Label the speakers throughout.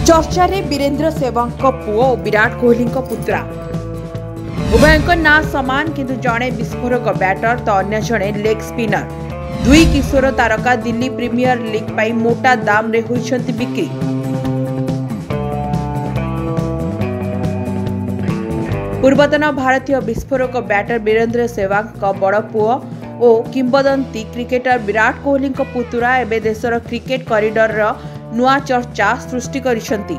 Speaker 1: चर्चा रे वीरेंद्र सेवक पुओ और विराट कोहली पुत्रा उभय ना समान किंतु जड़े विस्फोरक बैटर तो अन्य जड़े लेग स्पिनर। दुई किशोर तारका दिल्ली प्रीमियर लीग पाई मोटा दाम रे होइछंती बिक्री। पूर्वतन भारतीय विस्फोरक बैटर वीरेंद्र सेहवाग का बड़ पुओ और किंबदंती क्रिकेटर विराट कोहली पुतुरा एवं देशर क्रिकेट कॉरिडोर नुआ चर्चा सृष्टि करिसंती।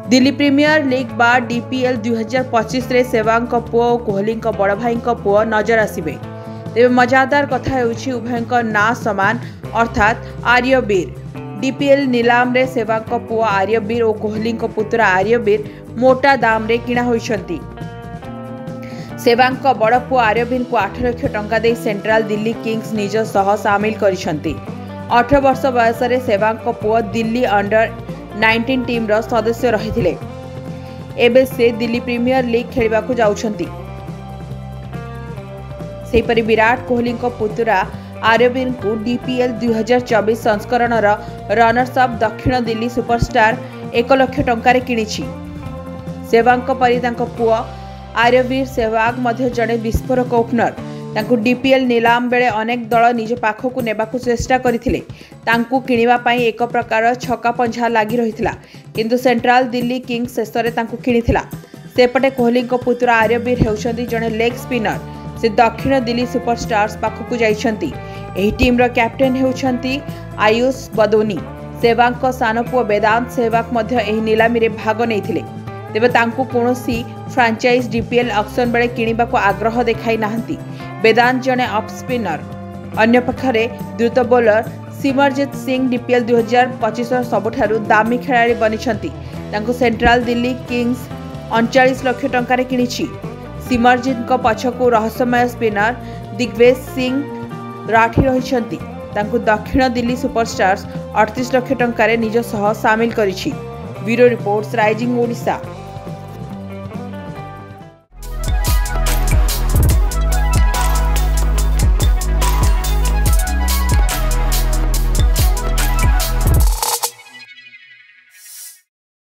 Speaker 1: दिल्ली प्रीमियर लीग बा डीपीएल 2025 रे सेहवाग पुओ और कोहली बड़ भाई पुओ नजर आसिबे। तेबे मजादार कथा हेउछि उभय ना समान अर्थात आर्यवीर। डीपीएल नीलाम रे सेहवाग पुओ आर्यवीर और कोहली पुत्र आर्यवीर मोटा दाम रे किणा होइछंती। सेहवाग बड़ पुओ आर्यवीर को 8 लाख टंका दे सेंट्रल दिल्ली किंग्स निज सह सामिल करिसंती। 18 वर्ष बयस रे सेहवाग पुओ दिल्ली अंडर 19 टीम रो सदस्य रहिथिले। एबे से दिल्ली प्रीमियर लीग खेलिबा को जाउछंती। सेहीपरि विराट कोहली पुतुरा आर्यवीर को डीपीएल 2024 संस्करण रनर्स अप दक्षिण दिल्ली सुपरस्टार 1 लाख टंका रे किणिछि। सेहवाग परि तांको पुओ आर्यवीर सेहवाग मध्य जड़े विस्फोरक ओपनर। तांको डीपीएल नीलाम बेले अनेक दल निज पाखकु नेबाकु चेष्टा करथिले। तांको किनिबा पई एक प्रकार छक्का पंझा लागि रहितला किंतु सेंट्रल दिल्ली किंग्स शेषरे तांको किनिथिला। सेपटे कोहली पुत्र आर्यवीर हेउछंती जड़े लेग स्पिनर। से दक्षिण दिल्ली सुपरस्टार्स पाखकु जाइछंती। एही टीम रो कैप्टेन हेउछंती आयुष बदोनी। सेहवाग सान पुओ वेदांत सेहवाग मध्य एही नीलामी रे भाग नेइथिले। तेबे तांको कोनोसी फ्रांचाइज डीपीएल ऑक्शन बेले किनिबा को आग्रह देखाई नाहंती। वेदांत जने ऑफ स्पिनर। अन्य पक्षरे द्रुत बोलर सिमरजीत सिंह डीपीएल 2025 सबुठारु दामी खेलाड़ी बनिछंती। तांको सेंट्रल दिल्ली किंग्स 39 लाख टंका रे किनिछि। सिमरजीत पछकु रहस्यमय स्पिनर दिग्वेश सिंह राठी रहिछंती। तांको दक्षिण दिल्ली सुपरस्टार्स 38 लाख टंका रे निज सह सामिल करिछि। Bureau reports rising Odisha.